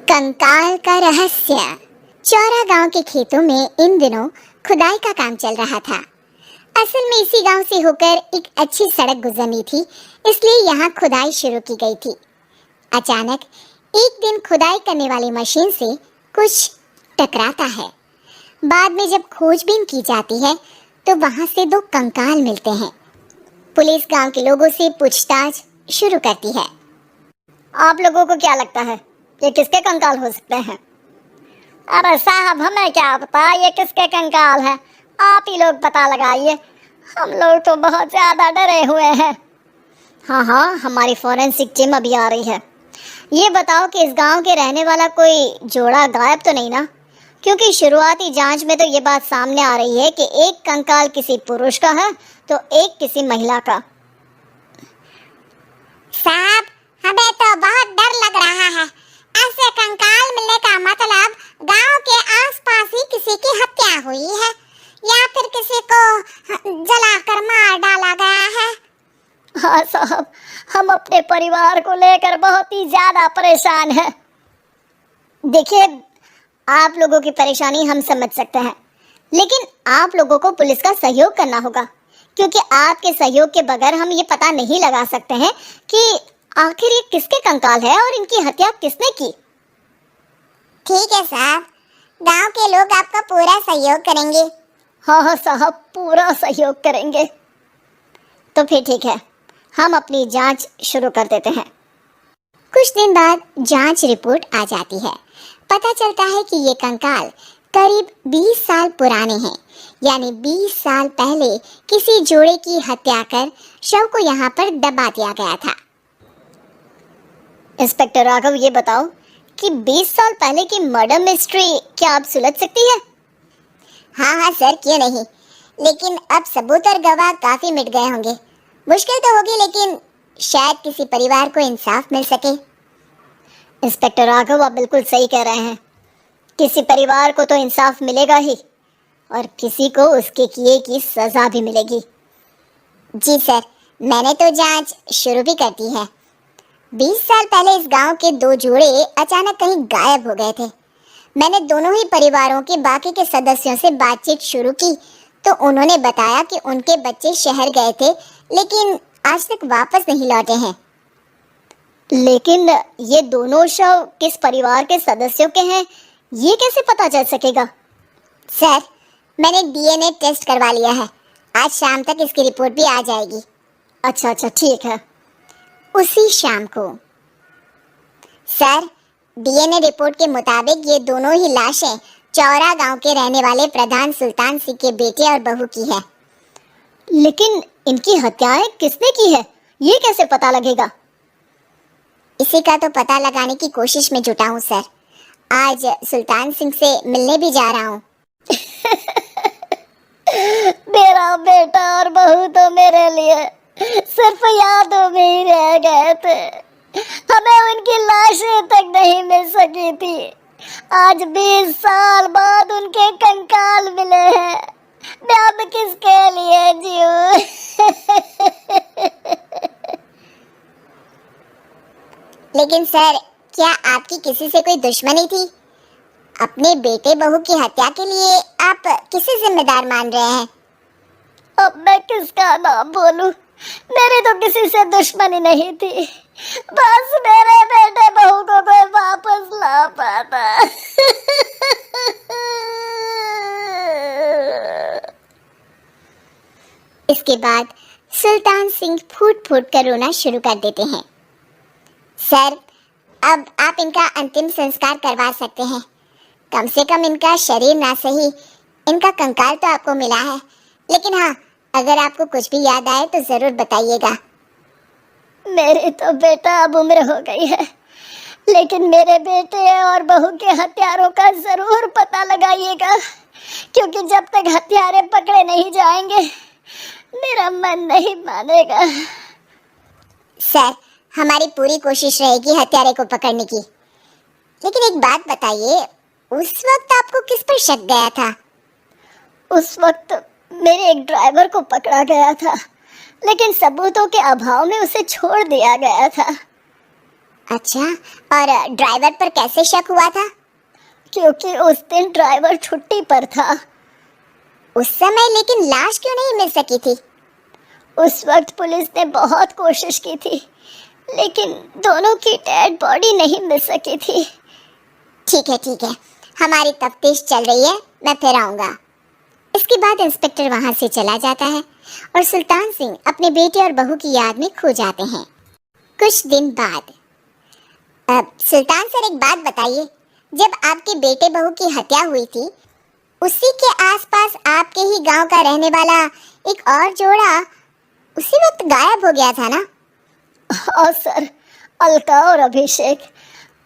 कंकाल का रहस्य। चौरा गांव के खेतों में इन दिनों खुदाई का काम चल रहा था। असल में इसी गांव से होकर एक अच्छी सड़क गुजरनी थी, इसलिए यहाँ खुदाई शुरू की गई थी। अचानक एक दिन खुदाई करने वाली मशीन से कुछ टकराता है। बाद में जब खोजबीन की जाती है तो वहाँ से दो कंकाल मिलते हैं। पुलिस गांव के लोगों से पूछताछ शुरू करती है। आप लोगों को क्या लगता है ये किसके कंकाल हो सकते हैं? अरे साहब, हमें क्या पता ये किसके कंकाल है, आप ही लोग पता लगाइए। हम लोग तो बहुत ज्यादा डरे हुए हैं। हाँ, हमारी फॉरेंसिक टीम अभी आ रही है। ये बताओ कि इस गांव के रहने वाला कोई जोड़ा गायब तो नहीं ना? क्योंकि शुरुआती जांच में तो ये बात सामने आ रही है कि एक कंकाल किसी पुरुष का है तो एक किसी महिला का। साहब, हमें तो बहुत डर लग रहा है। ऐसे कंकाल मिलने का मतलब गांव के आसपास ही किसी की हत्या हुई है या फिर किसी को जलाकर मार डाला गया है। हाँ साहब, हम अपने परिवार को लेकर बहुत ही ज्यादा परेशान हैं। देखिए, आप लोगों की परेशानी हम समझ सकते हैं, लेकिन आप लोगों को पुलिस का सहयोग करना होगा, क्योंकि आपके सहयोग के बगैर हम ये पता नहीं लगा सकते हैं कि आखिर ये किसके कंकाल है और इनकी हत्या किसने की। ठीक है साहब, गांव के लोग आपका पूरा सहयोग करेंगे। हाँ साहब, पूरा सहयोग करेंगे। तो फिर ठीक है, हम अपनी जांच शुरू कर देते हैं। कुछ दिन बाद जांच रिपोर्ट आ जाती है। पता चलता है कि ये कंकाल करीब 20 साल पुराने हैं, यानी 20 साल पहले किसी जोड़े की हत्या कर शव को यहाँ पर दबा दिया गया था। इंस्पेक्टर राघव, ये बताओ कि 20 साल पहले की मर्डर मिस्ट्री क्या आप सुलझ सकती है? हाँ सर, क्यों नहीं, लेकिन अब सबूत और गवाह काफी मिट गए होंगे। मुश्किल तो होगी, लेकिन शायद किसी परिवार को इंसाफ मिल सके। इंस्पेक्टर राघव, आप बिल्कुल सही कह रहे हैं। किसी परिवार को तो इंसाफ मिलेगा ही और किसी को उसके किए की सजा भी मिलेगी। जी सर, मैंने तो जांच शुरू भी कर दी है। 20 साल पहले इस गांव के दो जोड़े अचानक कहीं गायब हो गए थे। मैंने दोनों ही परिवारों के बाकी के सदस्यों से बातचीत शुरू की तो उन्होंने बताया कि उनके बच्चे शहर गए थे, लेकिन आज तक वापस नहीं लौटे हैं। लेकिन ये दोनों शव किस परिवार के सदस्यों के हैं, ये कैसे पता चल सकेगा? सर, मैंने डीएनए टेस्ट करवा लिया है। आज शाम तक इसकी रिपोर्ट भी आ जाएगी। अच्छा, ठीक है। उसी शाम को सर, डीएनए रिपोर्ट के मुताबिक ये दोनों ही लाशें चौरा गांव के रहने वाले प्रधान सुल्तान सिंह के बेटे और बहू की है। लेकिन इनकी हत्याएं किसने की है, ये कैसे पता लगेगा? इसी का तो पता लगाने की कोशिश में जुटा हूँ सर। आज सुल्तान सिंह से मिलने भी जा रहा हूँ। मेरा बेटा और बहू तो मेरे लिए सिर्फ यादों में ही रह गए थे। हमें उनकी लाशें तक नहीं मिल सकी थी। आज 20 साल बाद उनके कंकाल मिले हैं। मैं अब किसके लिए जीऊं? लेकिन सर, क्या आपकी किसी से कोई दुश्मनी थी? अपने बेटे बहू की हत्या के लिए आप किसे जिम्मेदार मान रहे हैं? अब मैं किसका नाम बोलूं? मेरी तो किसी से दुश्मनी नहीं थी, बस मेरे बेटे बहू को कोई वापस ला पाता। इसके बाद सुल्तान सिंह फूट फूट कर रोना शुरू कर देते हैं। सर, अब आप इनका अंतिम संस्कार करवा सकते हैं। कम से कम इनका शरीर ना सही, इनका कंकाल तो आपको मिला है। लेकिन हाँ, अगर आपको कुछ भी याद आए तो जरूर बताइएगा। मेरी तो बेटा अब उम्र हो गई है, लेकिन मेरे बेटे और बहू के हत्यारों का जरूर पता लगाइएगा, क्योंकि जब तक हत्यारे पकड़े नहीं जाएंगे मेरा मन नहीं मानेगा। सर, हमारी पूरी कोशिश रहेगी हत्यारे को पकड़ने की। लेकिन एक बात बताइए, उस वक्त आपको किस पर शक गया था? उस वक्त मेरे एक ड्राइवर को पकड़ा गया था, लेकिन सबूतों के अभाव में उसे छोड़ दिया गया था। अच्छा, और ड्राइवर पर कैसे शक हुआ था? क्योंकि उस दिन ड्राइवर छुट्टी पर था। उस समय लेकिन लाश क्यों नहीं मिल सकी थी? उस वक्त पुलिस ने बहुत कोशिश की थी, लेकिन दोनों की डेड बॉडी नहीं मिल सकी थी। ठीक है, हमारी तफ्तीश चल रही है, मैं फिर आऊंगा। इसके बाद इंस्पेक्टर वहां से चला जाता है और सुल्तान सिंह अपने बेटे और बहू की याद में खो जाते हैं। कुछ दिन बाद, सुल्तान सर एक बात बताइए, जब आपके बेटे बहू की हत्या हुई थी, उसी के आसपास आपके ही गांव का रहने वाला एक और जोड़ा उसी वक्त गायब हो गया था ना? हाँ सर, अलका और अभिषेक,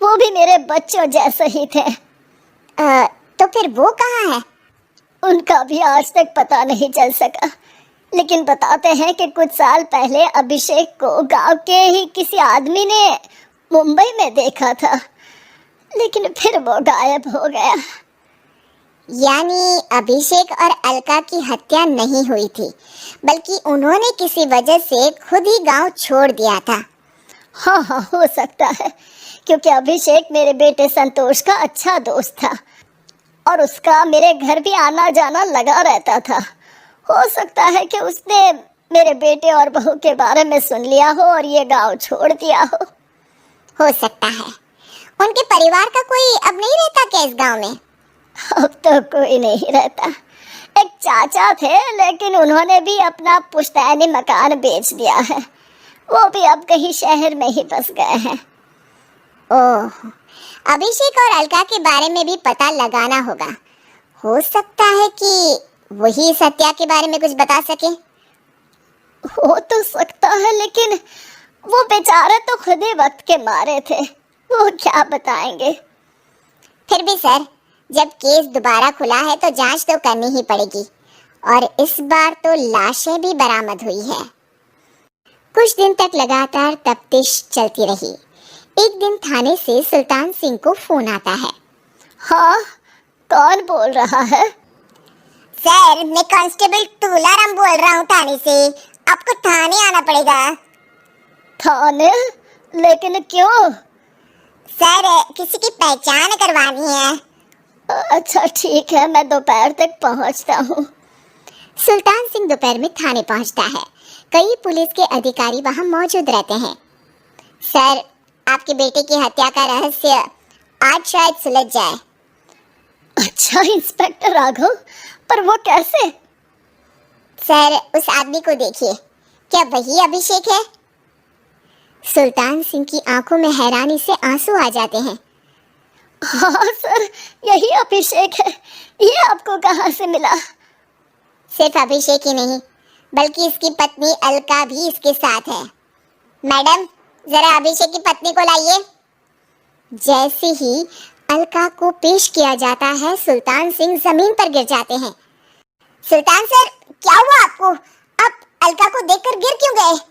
वो भी मेरे बच्चों जैसे ही थे। तो फिर वो कहाँ है? उनका भी आज तक पता नहीं चल सका, लेकिन बताते हैं कि कुछ साल पहले अभिषेक को गांव के ही किसी आदमी ने मुंबई में देखा था, लेकिन फिर वो गायब हो गया। यानी अभिषेक और अलका की हत्या नहीं हुई थी, बल्कि उन्होंने किसी वजह से खुद ही गांव छोड़ दिया था। हाँ, हो सकता है, क्योंकि अभिषेक मेरे बेटे संतोष का अच्छा दोस्त था और उसका मेरे घर भी आना जाना लगा रहता था। हो सकता है कि उसने मेरे बेटे और बहू के बारे में सुन लिया हो और ये गांव छोड़ दिया हो सकता है। उनके परिवार का कोई अब नहीं रहता क्या इस गांव में? अब तो कोई नहीं रहता। एक चाचा थे, लेकिन उन्होंने भी अपना पुश्तैनी मकान बेच दिया है। वो भी अब कहीं शहर में ही बस गए हैं। ओह, अभिषेक और अलका के बारे में भी पता लगाना होगा। हो सकता है कि वही इस हत्या के बारे में कुछ बता सके। हो तो सकता है, लेकिन वो बेचारे तो खुद ही वक्त के मारे थे, वो क्या बताएंगे। फिर भी सर, जब केस दोबारा खुला है तो जांच तो करनी ही पड़ेगी, और इस बार तो लाशें भी बरामद हुई है। कुछ दिन तक लगातार तफ्तीश चलती रही। एक दिन थाने से सुल्तान सिंह को फोन आता है। हाँ, कौन बोल रहा है? सर, मैं कांस्टेबल तुलाराम बोल रहा हूँ थाने से। आपको थाने आना पड़ेगा। थाने? लेकिन क्यों? सर, किसी की पहचान करवानी है। अच्छा ठीक है, मैं दोपहर तक पहुंचता हूँ। सुल्तान सिंह दोपहर में थाने पहुंचता है। कई पुलिस के अधिकारी वहां मौजूद रहते हैं। सर, आपके बेटे की हत्या का रहस्य आज शायद सुलझ जाए। अच्छा इंस्पेक्टर राघव, पर वो कैसे? सर, उस आदमी को देखिए, क्या वही अभिषेक है? सुल्तान सिंह की आंखों में हैरानी से आंसू आ जाते हैं। हाँ सर, यही अभिषेक है। ये आपको कहाँ से मिला? सिर्फ अभिषेक ही नहीं, बल्कि इसकी पत्नी अलका भी इसके साथ है। मैडम, जरा अभिषेक की पत्नी को लाइए। जैसे ही अलका को पेश किया जाता है, सुल्तान सिंह जमीन पर गिर जाते हैं। सुल्तान सर, क्या हुआ आपको? आप अलका को देखकर गिर क्यों गए?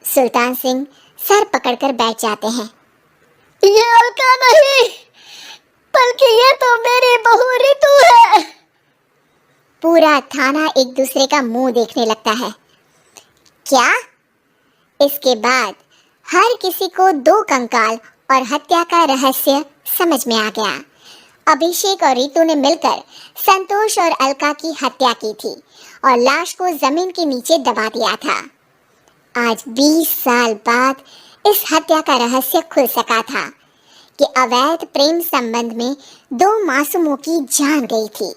सुल्तान सिंह सर पकड़कर बैठ जाते हैं। ये अलका नहीं, बल्कि ये तो मेरी बहू रितु है। पूरा थाना एक दूसरे का मुंह देखने लगता है। क्या? इसके बाद हर किसी को दो कंकाल और हत्या का रहस्य समझ में आ गया। अभिषेक और रितु ने मिलकर संतोष और अलका की हत्या की थी और लाश को जमीन के नीचे दबा दिया था। आज 20 साल बाद इस हत्या का रहस्य खुल सका था कि अवैध प्रेम संबंध में दो मासूमों की जान गई थी।